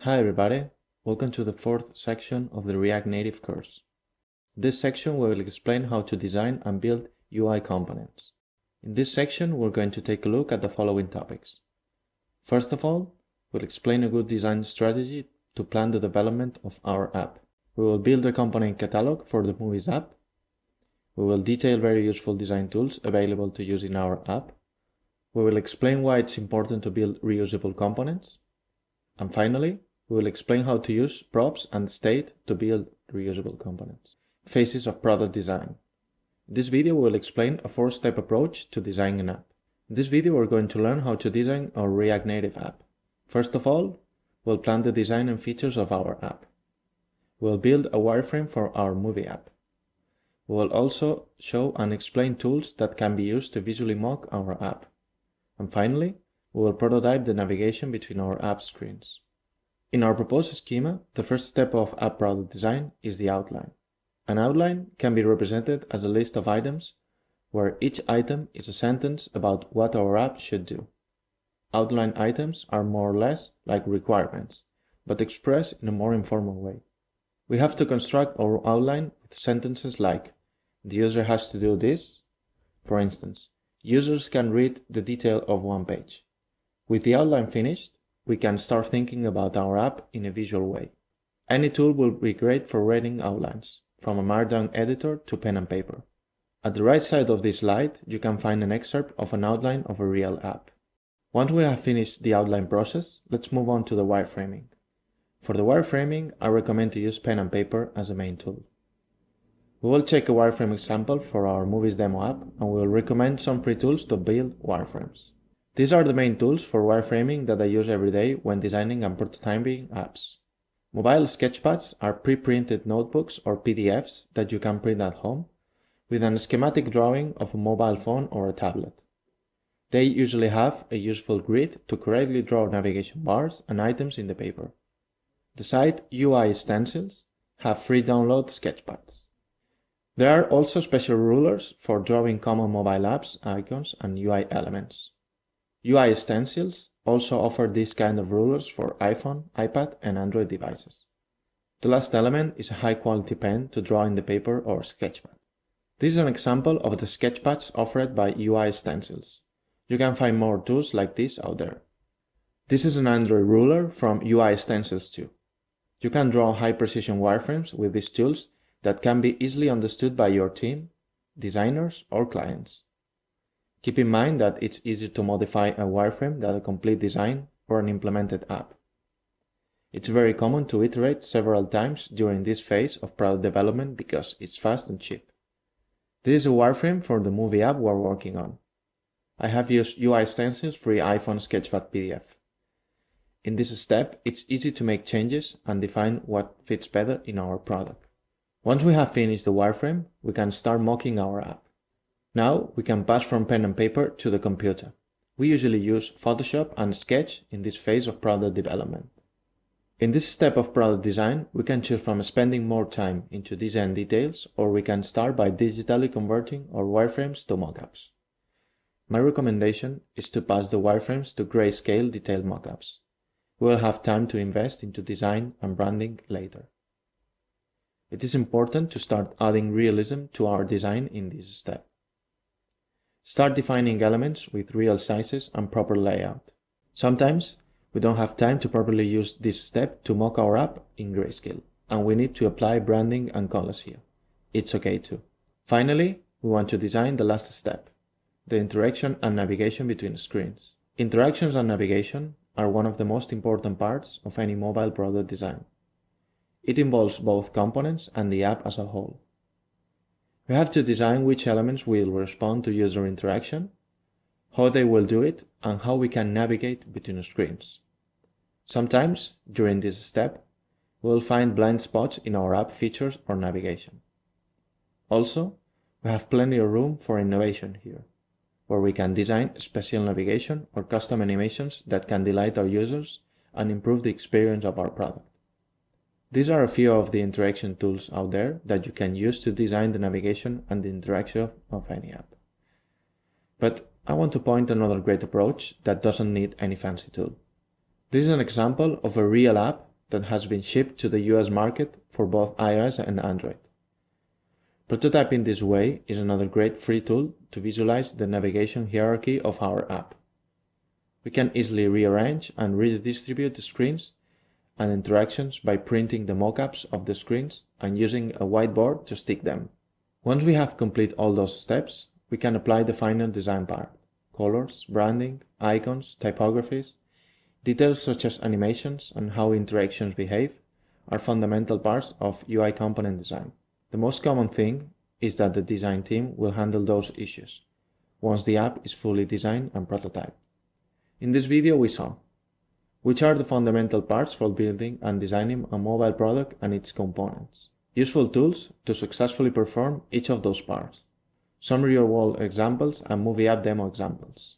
Hi everybody, welcome to the fourth section of the React Native course. This section will explain how to design and build UI components. In this section, we're going to take a look at the following topics. First of all, we'll explain a good design strategy to plan the development of our app. We will build a component catalog for the Movies app. We will detail very useful design tools available to use in our app. We will explain why it's important to build reusable components. And finally, we will explain how to use props and state to build reusable components. Phases of product design. In this video, we will explain a 4-step approach to designing an app. In this video, we're going to learn how to design our React Native app. First of all, we'll plan the design and features of our app. We'll build a wireframe for our movie app. We will also show and explain tools that can be used to visually mock our app. And finally, we will prototype the navigation between our app screens. In our proposed schema, the first step of app product design is the outline. An outline can be represented as a list of items where each item is a sentence about what our app should do. Outline items are more or less like requirements, but expressed in a more informal way. We have to construct our outline with sentences like, the user has to do this. For instance, users can read the detail of one page. With the outline finished, we can start thinking about our app in a visual way. Any tool will be great for writing outlines, from a Markdown editor to pen and paper. At the right side of this slide, you can find an excerpt of an outline of a real app. Once we have finished the outline process, let's move on to the wireframing. For the wireframing, I recommend to use pen and paper as a main tool. We will check a wireframe example for our Movies demo app, and we will recommend some free tools to build wireframes. These are the main tools for wireframing that I use every day when designing and prototyping apps. Mobile sketchpads are pre-printed notebooks or PDFs that you can print at home with a schematic drawing of a mobile phone or a tablet. They usually have a useful grid to correctly draw navigation bars and items in the paper. The site UI Stencils have free download sketchpads. There are also special rulers for drawing common mobile apps, icons, and UI elements. UI Stencils also offer this kind of rulers for iPhone, iPad, and Android devices. The last element is a high-quality pen to draw in the paper or sketchpad. This is an example of the sketchpads offered by UI Stencils. You can find more tools like this out there. This is an Android ruler from UI Stencils 2. You can draw high-precision wireframes with these tools that can be easily understood by your team, designers, or clients. Keep in mind that it's easier to modify a wireframe than a complete design or an implemented app. It's very common to iterate several times during this phase of product development because it's fast and cheap. This is a wireframe for the movie app we're working on. I have used UI Stencils free iPhone Sketchpad PDF. In this step, it's easy to make changes and define what fits better in our product. Once we have finished the wireframe, we can start mocking our app. Now we can pass from pen and paper to the computer. We usually use Photoshop and Sketch in this phase of product development. In this step of product design, we can choose from spending more time into design details, or we can start by digitally converting our wireframes to mockups. My recommendation is to pass the wireframes to grayscale detailed mockups. We will have time to invest into design and branding later. It is important to start adding realism to our design in this step. Start defining elements with real sizes and proper layout. Sometimes we don't have time to properly use this step to mock our app in grayscale, and we need to apply branding and colors here. It's okay too. Finally, we want to design the last step, the interaction and navigation between screens. Interactions and navigation are one of the most important parts of any mobile product design. It involves both components and the app as a whole. We have to design which elements will respond to user interaction, how they will do it, and how we can navigate between screens. Sometimes, during this step, we will find blind spots in our app features or navigation. Also, we have plenty of room for innovation here, where we can design special navigation or custom animations that can delight our users and improve the experience of our product. These are a few of the interaction tools out there that you can use to design the navigation and the interaction of any app. But I want to point another great approach that doesn't need any fancy tool. This is an example of a real app that has been shipped to the US market for both iOS and Android. Prototyping this way is another great free tool to visualize the navigation hierarchy of our app. We can easily rearrange and redistribute the screens and interactions by printing the mockups of the screens and using a whiteboard to stick them. Once we have completed all those steps, we can apply the final design part: colors, branding, icons, typographies. Details such as animations and how interactions behave are fundamental parts of UI component design. The most common thing is that the design team will handle those issues once the app is fully designed and prototyped. In this video we saw which are the fundamental parts for building and designing a mobile product and its components, useful tools to successfully perform each of those parts, some real-world examples and movie app demo examples.